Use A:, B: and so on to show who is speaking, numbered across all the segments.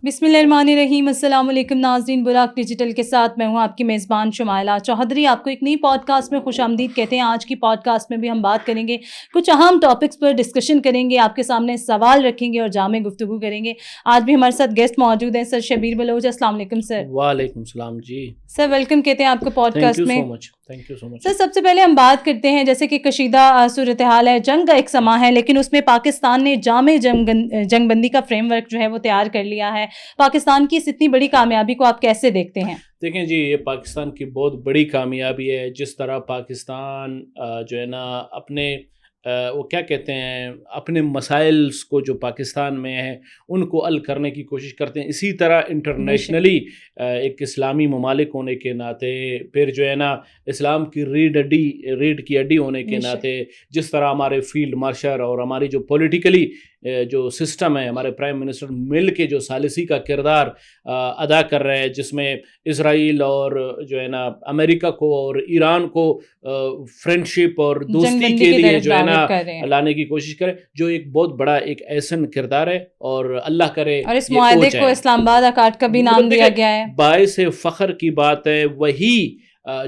A: بسم اللہ الرحمن الرحیم۔ السلام علیکم ناظرین، براق ڈیجیٹل کے ساتھ میں ہوں آپ کی میزبان شمائلہ چوہدری۔ آپ کو ایک نئی پوڈ کاسٹ میں خوش آمدید کہتے ہیں۔ آج کی پوڈ کاسٹ میں بھی ہم بات کریں گے، کچھ اہم ٹاپکس پر ڈسکشن کریں گے، آپ کے سامنے سوال رکھیں گے اور جامع گفتگو کریں گے۔ آج بھی ہمارے ساتھ گیسٹ موجود ہیں سر شبیر بلوچ۔ السلام علیکم سر۔
B: وعلیکم السلام جی
A: سر ویلکم کہتے ہیں آپ کو پوڈ کاسٹ میں۔
B: تھینک یو سو مچ۔
A: سر سب سے پہلے ہم بات کرتے ہیں، جیسے کہ کشیدہ صورتحال ہے، جنگ کا ایک سماں ہے، لیکن اس میں پاکستان نے جامع جنگ بندی کا فریم ورک جو ہے وہ تیار کر لیا ہے۔ پاکستان کی اس اتنی بڑی کامیابی کو آپ کیسے دیکھتے ہیں؟
B: دیکھیں جی، یہ پاکستان کی بہت بڑی کامیابی ہے۔ جس طرح پاکستان جو ہے نا اپنے وہ کیا کہتے ہیں، اپنے مسائل کو جو پاکستان میں ہیں ان کو حل کرنے کی کوشش کرتے ہیں، اسی طرح انٹرنیشنلی ایک اسلامی ممالک ہونے کے ناطے، پھر جو ہے نا اسلام کی ریڑھ کی ہڈی ہونے کے ناطے، جس طرح ہمارے فیلڈ مارشل اور ہماری جو پولیٹیکلی جو سسٹم ہے، ہمارے پرائم منسٹر مل کے جو ثالثی کا کردار ادا کر رہے ہیں، جس میں اسرائیل اور جو ہے نا امریکہ کو اور ایران کو فرینڈشپ اور دوستی کے لیے جو ہے نا لانے کی کوشش کرے، جو ایک بہت بڑا ایک احسن کردار ہے، اور اللہ کرے
A: اور اس معاہدے کو اسلام آباد اکارڈ کا بھی نام دیا گیا ہے۔
B: باعث فخر کی بات ہے، وہی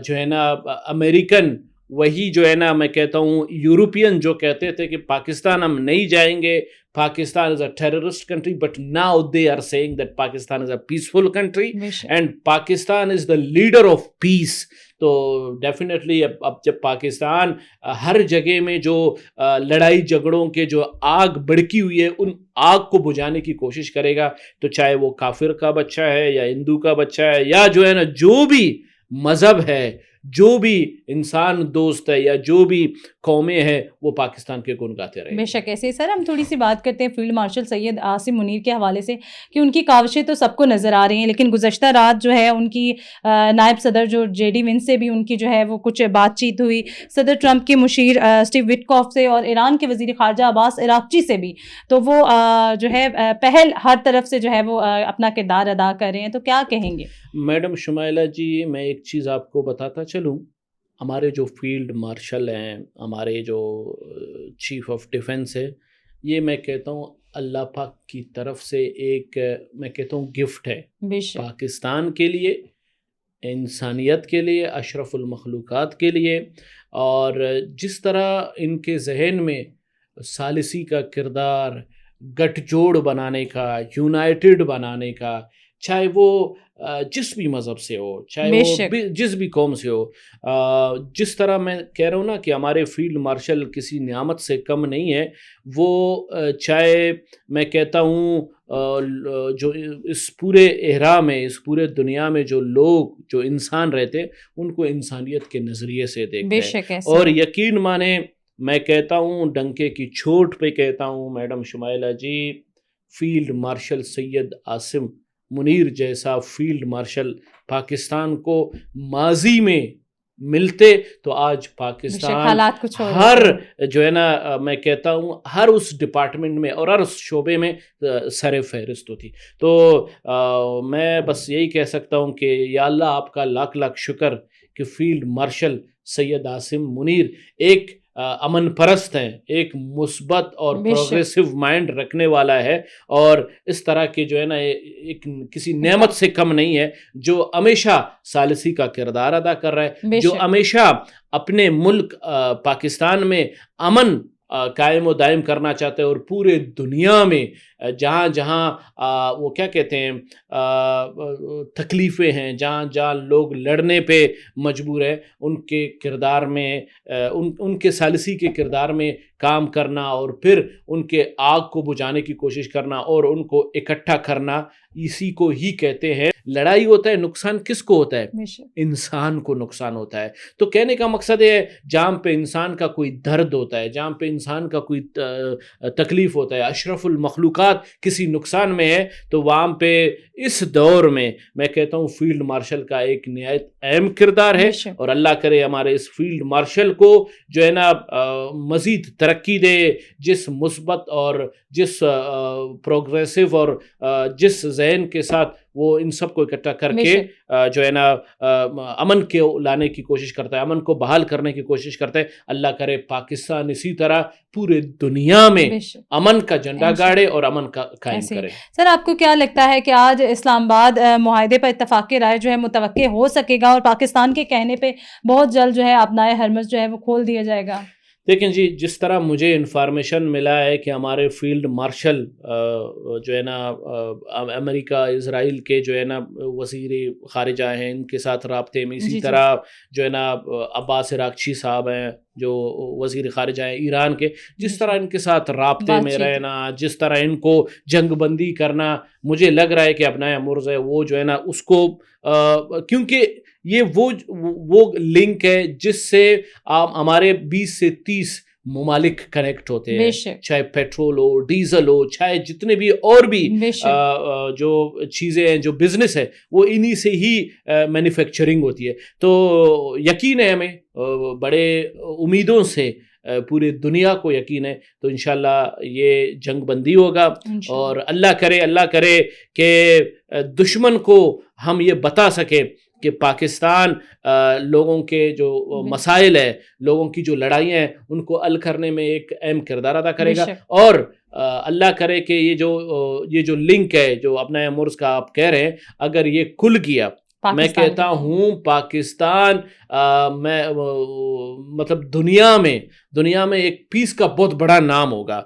B: جو ہے نا امریکن، وہی جو ہے نا میں کہتا ہوں یورپین جو کہتے تھے کہ پاکستان ہم نہیں جائیں گے، Pakistan is a terrorist country, but now they are saying that Pakistan is a peaceful country and Pakistan is the leader of peace. تو ڈیفینیٹلی اب جب پاکستان ہر جگہ میں جو لڑائی جھگڑوں کے جو آگ بڑکی ہوئی ہے ان آگ کو بجھانے کی کوشش کرے گا، تو چاہے وہ کافر کا بچہ ہے یا ہندو کا بچہ ہے یا جو ہے نا جو بھی مذہب ہے، جو بھی انسان دوست ہے یا جو بھی قومیں ہیں، وہ پاکستان کے گن گاتے رہے۔
A: بے شک ایسے سر ہم تھوڑی سی بات کرتے ہیں فیلڈ مارشل سید عاصم منیر کے حوالے سے کہ ان کی کاوشیں تو سب کو نظر آ رہی ہیں، لیکن گزشتہ رات جو ہے ان کی نائب صدر جو جے ڈی ونس سے بھی ان کی جو ہے وہ کچھ بات چیت ہوئی، صدر ٹرمپ کے مشیر اسٹیو وٹکاف سے اور ایران کے وزیر خارجہ عباس عراقچی سے بھی، تو وہ جو ہے پہل ہر طرف سے جو ہے وہ اپنا کردار ادا کر رہے ہیں، تو کیا کہیں گے؟
B: میڈم شمائلہ جی، میں ایک چیز آپ کو بتاتا چلوں، ہمارے جو فیلڈ مارشل ہیں، ہمارے جو چیف آف ڈیفنس ہے، یہ میں کہتا ہوں اللہ پاک کی طرف سے ایک میں کہتا ہوں گفٹ ہے پاکستان کے لیے، انسانیت کے لیے، اشرف المخلوقات کے لیے۔ اور جس طرح ان کے ذہن میں ثالثی کا کردار، گٹھ جوڑ بنانے کا، یونائٹڈ بنانے کا، چاہے وہ جس بھی مذہب سے ہو، چاہے وہ جس بھی قوم سے ہو، جس طرح میں کہہ رہا ہوں نا کہ ہمارے فیلڈ مارشل کسی نعمت سے کم نہیں ہے، وہ چاہے میں کہتا ہوں جو اس پورے احرام میں، اس پورے دنیا میں جو لوگ، جو انسان رہتے، ان کو انسانیت کے نظریے سے دیکھتے ہیں۔ اور یقین مانے، میں کہتا ہوں ڈنکے کی چوٹ پہ کہتا ہوں میڈم شمائلہ جی، فیلڈ مارشل سید عاصم منیر جیسا فیلڈ مارشل پاکستان کو ماضی میں ملتے تو آج پاکستان ہر جو ہے نا میں کہتا ہوں ہر اس ڈپارٹمنٹ میں اور ہر اس شعبے میں سر فہرست ہوتی۔ تو میں بس یہی کہہ سکتا ہوں کہ یا اللہ آپ کا لاکھ لاکھ شکر کہ فیلڈ مارشل سید عاصم منیر ایک امن پرست ہیں، ایک مثبت اور پروگریسو مائنڈ رکھنے والا ہے، اور اس طرح کے جو ہے نا ایک کسی نعمت سے کم نہیں ہے، جو ہمیشہ ثالثی کا کردار ادا کر رہا ہے، جو ہمیشہ اپنے ملک پاکستان میں امن قائم و دائم کرنا چاہتے ہیں، اور پورے دنیا میں جہاں جہاں وہ کیا کہتے ہیں تکلیفیں ہیں، جہاں جہاں لوگ لڑنے پہ مجبور ہیں، ان کے کردار میں ان کے ثالثی کے کردار میں کام کرنا، اور پھر ان کے آگ کو بجھانے کی کوشش کرنا اور ان کو اکٹھا کرنا، اسی کو ہی کہتے ہیں لڑائی ہوتا ہے۔ نقصان کس کو ہوتا ہے؟ انسان کو نقصان ہوتا ہے۔ تو کہنے کا مقصد ہے جہاں پہ انسان کا کوئی درد ہوتا ہے، جہاں پہ انسان کا کوئی تکلیف ہوتا ہے، اشرف المخلوقات کسی نقصان میں ہے، تو وہاں پہ اس دور میں میں کہتا ہوں فیلڈ مارشل کا ایک نہایت اہم کردار ہے، اور اللہ کرے ہمارے اس فیلڈ مارشل کو جو ہے نا مزید ترقی دے، جس مثبت اور جس پروگریسو اور جس ذہن کے ساتھ وہ ان سب کو اکٹھا کر کے جو ہے نا امن کے لانے کی کوشش کرتا ہے, امن کو بحال کرنے کی کوشش کرتا ہے. اللہ کرے پاکستان اسی طرح پورے دنیا میں امن کا جھنڈا گاڑے اور امن کا قائم کرے.
A: سر آپ کو کیا لگتا ہے کہ آج اسلام آباد معاہدے پر اتفاق رائے جو ہے متوقع ہو سکے گا اور پاکستان کے کہنے پہ بہت جلد جو ہے اپنائے ہرمز جو ہے وہ کھول دیا جائے گا؟
B: دیکھیں جی, جس طرح مجھے انفارمیشن ملا ہے کہ ہمارے فیلڈ مارشل جو ہے نا امریکہ اسرائیل کے جو ہے نا وزیر خارجہ ہیں, ان کے ساتھ رابطے میں, اسی طرح جو ہے نا عباس عراقچی صاحب ہیں جو وزیر خارجہ ہیں ایران کے, جس طرح ان کے ساتھ رابطے میں رہنا, جس طرح ان کو جنگ بندی کرنا, مجھے لگ رہا ہے کہ ابنائے مرز ہے وہ جو ہے نا اس کو کیونکہ یہ وہ لنک ہے جس سے ہمارے 20 سے 30 ممالک کنیکٹ ہوتے ہیں, چاہے پیٹرول ہو, ڈیزل ہو, چاہے جتنے بھی اور بھی جو چیزیں ہیں, جو بزنس ہے, وہ انہی سے ہی مینوفیکچرنگ ہوتی ہے. تو یقین ہے ہمیں, بڑے امیدوں سے پورے دنیا کو یقین ہے, تو انشاءاللہ یہ جنگ بندی ہوگا. اور اللہ کرے کہ دشمن کو ہم یہ بتا سکیں کہ پاکستان لوگوں کے جو مسائل ہے, لوگوں کی جو لڑائیاں ہیں, ان کو حل کرنے میں ایک اہم کردار ادا کرے گا. اور اللہ کرے کہ یہ جو لنک ہے جو اپنا مرز کا آپ کہہ رہے ہیں, اگر یہ کھل گیا, میں کہتا ہوں پاکستان میں مطلب دنیا میں ایک پیس کا بہت بڑا نام ہوگا,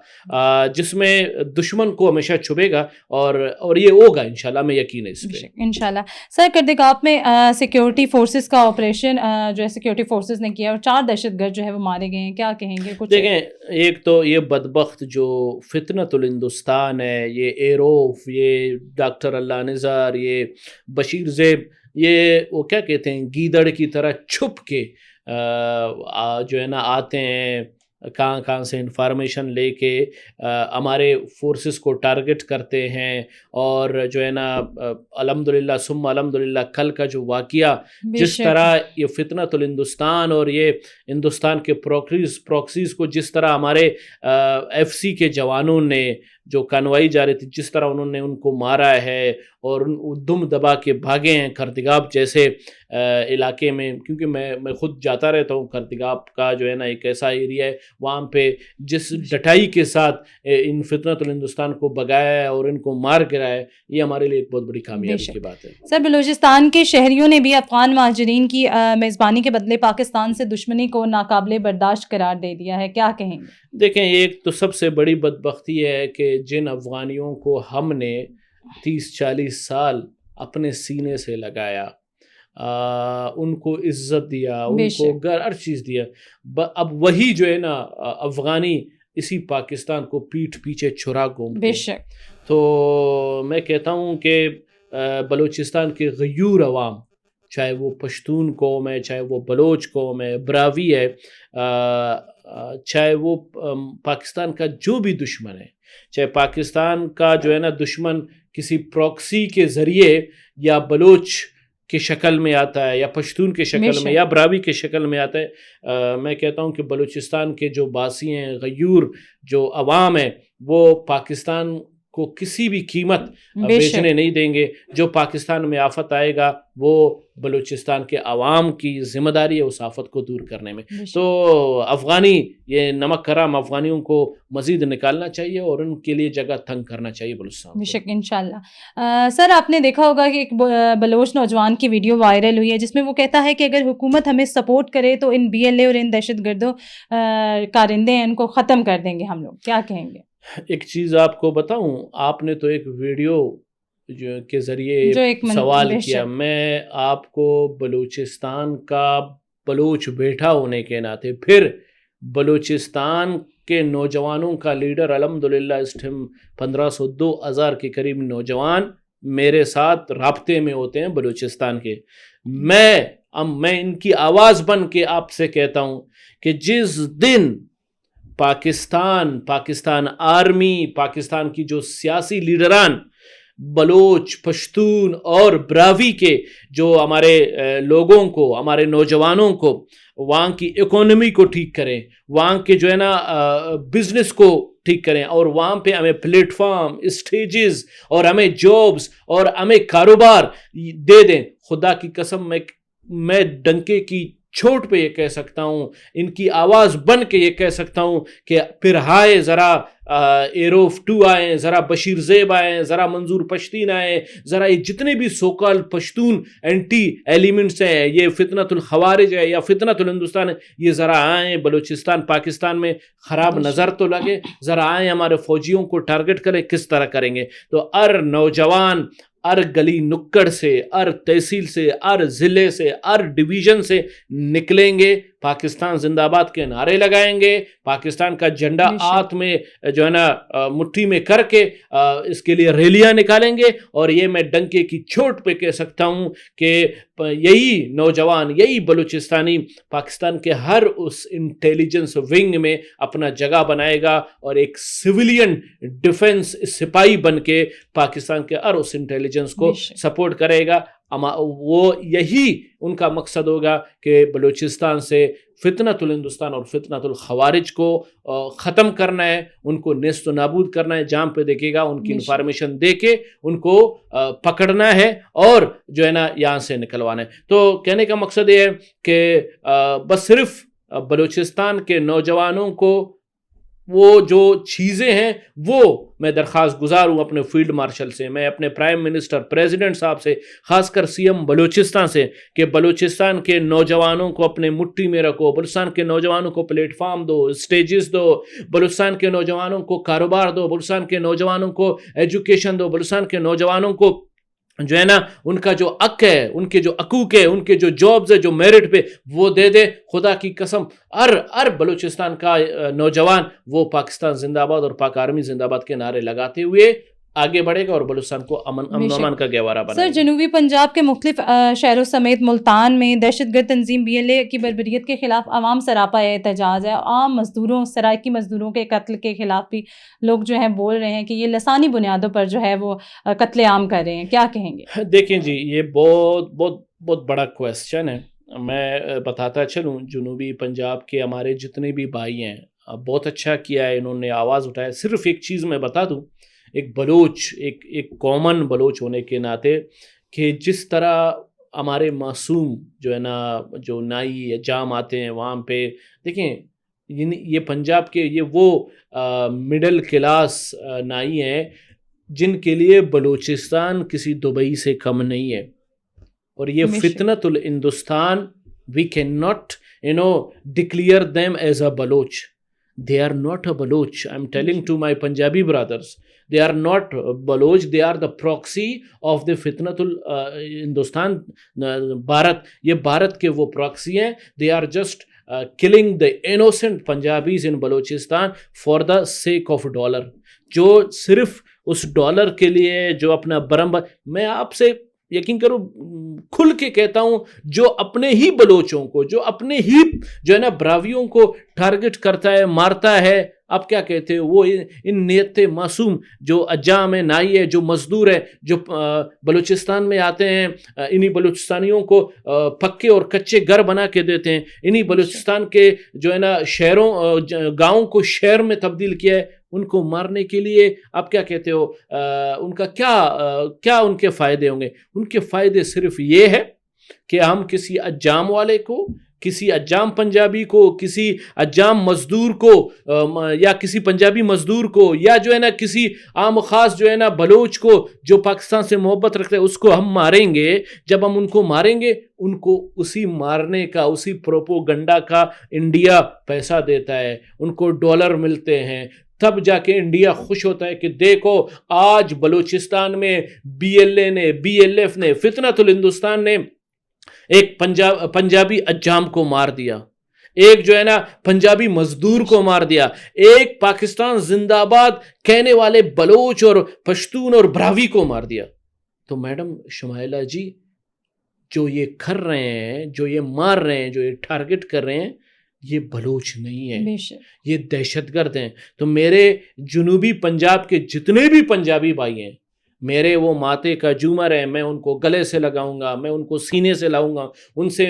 B: جس میں دشمن کو ہمیشہ چھپے گا, اور یہ ہوگا انشاءاللہ, میں یقین ہے اس پہ
A: انشاءاللہ. سر کردگاپ میں سیکیورٹی فورسز کا آپریشن جو ہے سیکیورٹی فورسز نے کیا اور 4 دہشت گرد جو ہے وہ مارے گئے ہیں, کیا کہیں گے کچھ؟
B: دیکھیں, ایک تو یہ بدبخت جو فتنۃ الہندوستان ہے, یہ ایروف, یہ ڈاکٹر اللہ نزار, یہ بشیر زیب, یہ وہ کیا کہتے ہیں گیدڑ کی طرح چھپ کے جو ہے نا آتے ہیں, کہاں سے انفارمیشن لے کے ہمارے فورسز کو ٹارگٹ کرتے ہیں. اور جو ہے نا الحمدللہ ثم الحمدللہ کل کا جو واقعہ, جس طرح یہ فتنۃ الہندوستان اور یہ ہندوستان کے پروکسیز کو جس طرح ہمارے ایف سی کے جوانوں نے جو کانوائی جا رہی تھی, جس طرح انہوں نے ان کو مارا ہے اور دم دبا کے بھاگے ہیں کرتگاپ جیسے علاقے میں. کیونکہ میں خود جاتا رہتا ہوں, کرتگاپ کا جو ہے نا ایک ایسا ایریا ہے, وہاں پہ جس ڈٹائی کے ساتھ ان فتنۃ الہندوستان کو بگایا ہے اور ان کو مار گرایا ہے, یہ ہمارے لیے ایک بہت بڑی کامیابی کی بات ہے.
A: سر بلوچستان کے شہریوں نے بھی افغان مہاجرین کی میزبانی کے بدلے پاکستان سے دشمنی کو ناقابل برداشت قرار دے دیا ہے, کیا کہیں گے؟
B: دیکھیں, ایک تو سب سے بڑی بدبختی ہے کہ جن افغانیوں کو ہم نے 30-40 سال اپنے سینے سے لگایا, ان کو عزت دیا, ان کو گھر ہر چیز دیا, اب وہی جو ہے نا افغانی اسی پاکستان کو پیٹھ پیچھے چھرا گھومتے ہیں. تو میں کہتا ہوں کہ بلوچستان کے غیور عوام, چاہے وہ پشتون قوم ہے, چاہے وہ بلوچ قوم ہے, براوی ہے, چاہے وہ پاکستان کا جو بھی دشمن ہے, چاہے پاکستان کا جو ہے نا دشمن کسی پروکسی کے ذریعے یا بلوچ کی شکل میں آتا ہے, یا پشتون کے شکل میں, یا براوی کے شکل میں آتا ہے, میں کہتا ہوں کہ بلوچستان کے جو باسی ہیں, غیور جو عوام ہیں, وہ پاکستان کو کسی بھی قیمت بیچنے نہیں دیں گے. جو پاکستان میں آفت آئے گا وہ بلوچستان کے عوام کی ذمہ داری ہے اس آفت کو دور کرنے میں. تو افغانی یہ نمک حرام افغانیوں کو مزید نکالنا چاہیے اور ان کے لیے جگہ تنگ کرنا چاہیے بلوچستان.
A: بے شک انشاءاللہ. سر آپ نے دیکھا ہوگا کہ ایک بلوچ نوجوان کی ویڈیو وائرل ہوئی ہے جس میں وہ کہتا ہے کہ اگر حکومت ہمیں سپورٹ کرے تو ان BLA اور ان دہشت گردوں کارندے ہیں ان کو ختم کر دیں گے ہم لوگ, کیا کہیں گے؟
B: ایک چیز آپ کو بتاؤں, آپ نے تو ایک ویڈیو کے ذریعے سوال کیا, میں آپ کو بلوچستان کا بلوچ بیٹا ہونے کے ناطے, پھر بلوچستان کے نوجوانوں کا لیڈر, الحمدللہ اس ٹائم 1500-2000 کے قریب نوجوان میرے ساتھ رابطے میں ہوتے ہیں بلوچستان کے. میں ان کی آواز بن کے آپ سے کہتا ہوں کہ جس دن پاکستان آرمی, پاکستان کی جو سیاسی لیڈران بلوچ، پشتون اور براوی کے جو ہمارے لوگوں کو، ہمارے نوجوانوں کو، وہاں کی اکانومی کو ٹھیک کریں، وہاں کے جو ہے نا بزنس کو ٹھیک کریں، اور وہاں پہ ہمیں پلیٹ فارم، اسٹیجز، اور ہمیں جابز اور ہمیں کاروبار دے دیں. خدا کی قسم میں ڈنکے کی چھوٹ پہ یہ کہہ سکتا ہوں، ان کی آواز بن کے یہ کہہ سکتا ہوں کہ پھر ہائے ذرا ایروف 2 آئیں، ذرا بشیر زیب آئیں، ذرا منظور پشتین آئیں، ذرا یہ جتنے بھی سوکال پشتون اینٹی ایلیمنٹس ہیں، یہ فتنۃ الخوارج ہے یا فتنۃ الہندوستان ہے، یہ ذرا آئیں بلوچستان پاکستان میں خراب نظر تو لگے، ذرا آئیں ہمارے فوجیوں کو ٹارگٹ کریں. کس طرح کریں گے؟ تو ہر نوجوان ہر گلی نکڑ سے، ہر تحصیل سے، ہر ضلع سے، ہر ڈویژن سے نکلیں گے، پاکستان زندہ آباد کے نعرے لگائیں گے، پاکستان کا جھنڈا ہاتھ میں جو ہے نا مٹھی میں کر کے اس کے لیے ریلیاں نکالیں گے. اور یہ میں ڈنکے کی چوٹ پہ کہہ سکتا ہوں کہ یہی نوجوان، یہی بلوچستانی پاکستان کے ہر اس انٹیلیجنس ونگ میں اپنا جگہ بنائے گا، اور ایک سویلین ڈیفنس سپاہی بن کے پاکستان کے ہر اس انٹیلیجنس کو سپورٹ کرے گا. وہ یہی ان کا مقصد ہوگا کہ بلوچستان سے فتنۃ الہندوستان اور فتنۃ الخوارج کو ختم کرنا ہے، ان کو نیست و نابود کرنا ہے. جہاں پہ دیکھے گا ان کی انفارمیشن دے کے ان کو پکڑنا ہے اور جو ہے نا یہاں سے نکلوانا ہے. تو کہنے کا مقصد یہ ہے کہ بس صرف بلوچستان کے نوجوانوں کو وہ جو چیزیں ہیں وہ میں درخواست گزار ہوں اپنے فیلڈ مارشل سے، میں اپنے پرائم منسٹر پریزیڈنٹ صاحب سے، خاص کر سی ایم بلوچستان سے، کہ بلوچستان کے نوجوانوں کو اپنے مٹھی میں رکھو، بلوچستان کے نوجوانوں کو پلیٹ فارم دو، اسٹیجز دو، بلوچستان کے نوجوانوں کو کاروبار دو، بلوچستان کے نوجوانوں کو ایجوکیشن دو، بلوچستان کے نوجوانوں کو جو ہے نا ان کا جو حق ہے، ان کے جو حقوق ہے، ان کے جو جابز ہے، جو میرٹ پہ وہ دے دے. خدا کی قسم ہر بلوچستان کا نوجوان وہ پاکستان زندہ آباد اور پاک آرمی زندہ آباد کے نعرے لگاتے ہوئے آگے بڑھے گا اور بلوچستان کو امن و امان کا گہوارہ بنائے گا.
A: سر، جنوبی پنجاب کے مختلف شہروں سمیت ملتان میں دہشت گرد تنظیم BLA کی بربریت کے خلاف عوام سراپا احتجاج ہے. عام مزدوروں، سرائکی مزدوروں کے قتل کے خلاف بھی لوگ جو ہیں بول رہے ہیں کہ یہ لسانی بنیادوں پر جو ہے وہ قتل عام کر رہے ہیں. کیا کہیں گے؟
B: دیکھیں جی، یہ بہت بڑا کویسچن ہے. میں بتاتا چلوں، جنوبی پنجاب کے ہمارے جتنے بھی بھائی ہیں بہت اچھا کیا ہے، انہوں نے آواز اٹھایا. صرف ایک چیز میں بتا دوں، ایک بلوچ، ایک کامن بلوچ ہونے کے ناطے، کہ جس طرح ہمارے معصوم جو ہے نا، جو نائی یا جام آتے ہیں وہاں پہ، دیکھیں یہ پنجاب کے یہ وہ مڈل کلاس نائی ہیں جن کے لیے بلوچستان کسی دبئی سے کم نہیں ہے. اور یہ فتنۃ الہندوستان، we cannot declare them as a Baloch. They are not a Baloch. I'm telling to my Punjabi brothers, they are not Baloch, they are the proxy of the Fitnatul Hindustan, Bharat. یہ بھارت کے وہ proxy ہیں. They are just killing the innocent Punjabis in Balochistan for the sake of dollar. جو صرف اس dollar کے لیے جو اپنا میں آپ سے یقین کرو کھل کے کہتا ہوں، جو اپنے ہی بلوچوں کو، جو اپنے ہی جو ہے نا براویوں کو ٹارگٹ کرتا ہے، مارتا ہے، آپ کیا کہتے ہیں، وہ ان نیت معصوم جو اجام ہے، نائی ہے، جو مزدور ہے، جو بلوچستان میں آتے ہیں، انہی بلوچستانیوں کو پکے اور کچے گھر بنا کے دیتے ہیں، انہی بلوچستان کے جو ہے نا شہروں گاؤں کو شہر میں تبدیل کیا ہے، ان کو مارنے کے لیے آپ کیا کہتے ہو، ان کا کیا ان کے فائدے ہوں گے؟ ان کے فائدے صرف یہ ہے کہ ہم کسی اجام والے کو، کسی اجام پنجابی کو، کسی اجام مزدور کو، یا کسی پنجابی مزدور کو، یا جو ہے نا کسی عام خاص جو ہے نا بلوچ کو جو پاکستان سے محبت رکھتے ہیں، اس کو ہم ماریں گے. جب ہم ان کو ماریں گے، ان کو اسی مارنے کا، اسی پروپوگنڈا کا انڈیا پیسہ دیتا ہے، ان کو ڈالر ملتے ہیں. تب جا کے انڈیا خوش ہوتا ہے کہ دیکھو آج بلوچستان میں BLA نے، BLF نے، فتنۃ الہندوستان نے ایک پنجابی اجام کو مار دیا، ایک جو ہے نا پنجابی مزدور کو مار دیا، ایک پاکستان زندہ آباد کہنے والے بلوچ اور پشتون اور براوی کو مار دیا. تو میڈم شمائلہ جی، جو یہ کر رہے ہیں، جو یہ مار رہے ہیں، جو یہ ٹارگٹ کر رہے ہیں، یہ بلوچ نہیں ہے، یہ دہشت گرد ہیں. تو میرے جنوبی پنجاب کے جتنے بھی پنجابی بھائی ہیں، میرے وہ ماتے کا جومر ہے، میں ان کو گلے سے لگاؤں گا، میں ان کو سینے سے لاؤں گا. ان سے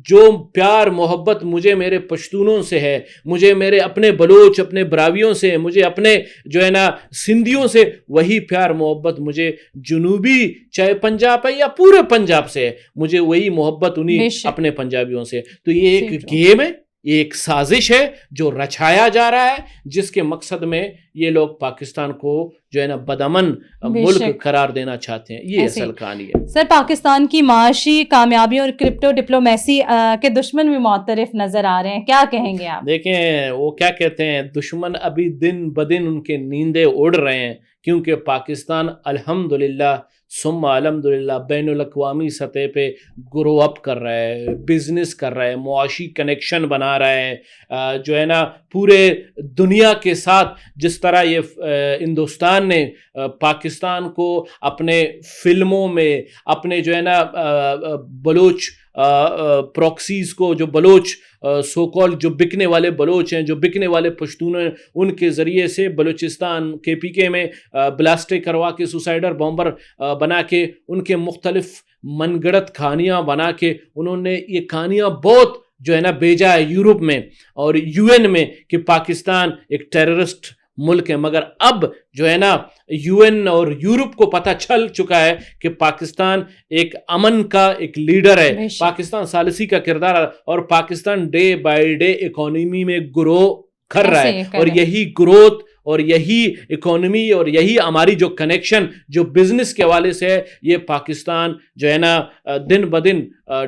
B: جو پیار محبت مجھے میرے پشتونوں سے ہے، مجھے میرے اپنے بلوچ اپنے براویوں سے، مجھے اپنے جو ہے نا سندھیوں سے، وہی پیار محبت مجھے جنوبی چاہے پنجاب ہے یا پورے پنجاب سے ہے، مجھے وہی محبت انہیں اپنے پنجابیوں سے. تو یہ ایک گیم ہے، یہ ایک سازش ہے جو رچایا جا رہا ہے، جس کے مقصد میں یہ لوگ پاکستان کو جو ہے نا بدامن ملک قرار دینا چاہتے ہیں. یہ اصل کہانی ہے.
A: سر، پاکستان کی معاشی کامیابی اور کرپٹو ڈپلومیسی کے دشمن بھی معترف نظر آ رہے ہیں، کیا کہیں گے آپ؟
B: دیکھیں وہ کیا کہتے ہیں، دشمن ابھی دن بدن ان کے نیندیں اڑ رہے ہیں، کیونکہ پاکستان الحمدللہ ثم الحمدللہ بین الاقوامی سطح پہ گرو اپ کر رہا ہے، بزنس کر رہا ہے، معاشی کنیکشن بنا رہا ہے. جو ہے نا پورے دنیا کے ساتھ جس طرح یہ ہندوستان نے پاکستان کو اپنے فلموں میں، اپنے جو ہے نا بلوچ پروکسیز کو، جو بلوچ سو کال جو بکنے والے بلوچ ہیں، جو بکنے والے پشتون ہیں، ان کے ذریعے سے بلوچستان کے پی کے میں بلاسٹے کروا کے سوسائڈر بامبر بنا کے، ان کے مختلف من گڑت کہانیاں بنا کے، انہوں نے یہ کہانیاں بہت جو ہے نا بھیجا ہے یورپ میں اور یو این میں کہ پاکستان ایک ٹیررسٹ ملک ہے. مگر اب جو ہے نا یو این اور یورپ کو پتہ چل چکا ہے کہ پاکستان ایک امن کا ایک لیڈر ہے، پاکستان ثالثی کا کردار ہے، اور Pakistan day by day economy میں گرو کر رہا ہے. اور یہی گروتھ اور یہی اکانومی اور یہی ہماری جو کنیکشن جو بزنس کے حوالے سے ہے، یہ پاکستان جو ہے نا دن بدن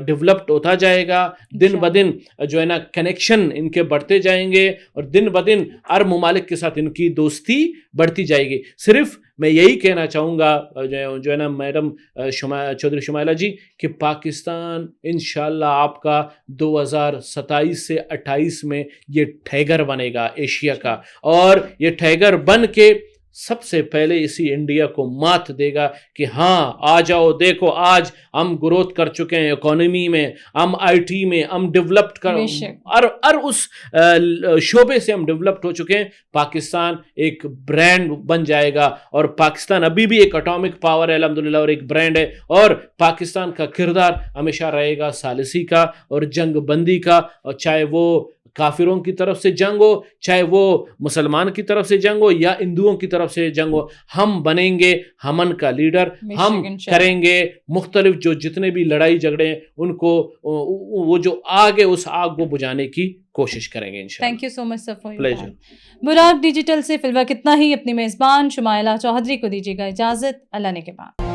B: ڈیولپڈ ہوتا جائے گا، دن بدن جو ہے نا کنیکشن ان کے بڑھتے جائیں گے، اور دن بدن ہر ممالک کے ساتھ ان کی دوستی بڑھتی جائے گی. صرف میں یہی کہنا چاہوں گا جو ہے نا میڈم چودھری شمائلہ جی، کہ پاکستان انشاءاللہ آپ کا 2027 سے 28 میں یہ ٹائیگر بنے گا ایشیا کا، اور یہ ٹائیگر بن کے سب سے پہلے اسی انڈیا کو مات دے گا کہ ہاں آ جاؤ، دیکھو آج ہم گروتھ کر چکے ہیں اکانومی میں، ہم آئی ٹی میں ہم ڈیولپڈ کر اور اس شعبے سے ہم ڈیولپڈ ہو چکے ہیں. پاکستان ایک برانڈ بن جائے گا، اور پاکستان ابھی بھی ایک اٹامک پاور ہے الحمدللہ اور ایک برانڈ ہے، اور پاکستان کا کردار ہمیشہ رہے گا ثالثی کا اور جنگ بندی کا. اور چاہے وہ کافروں کی طرف سے جنگ ہو، چاہے وہ مسلمان کی طرف سے جنگ ہو یا ہندوؤں کی طرف سے جنگ ہو، ہم بنیں گے امن کا لیڈر. ہم کریں گے مختلف جو جتنے بھی لڑائی جھگڑے ہیں ان کو، وہ جو آگ ہے اس آگ کو بجھانے کی کوشش کریں گے انشاءاللہ.
A: Thank you so much sir for your time. Buraq digital سے فی الوقت اتنا ہی. اپنی میزبان شمائلہ چودھری کو دیجیے گا اجازت. اللہ نے کے بعد.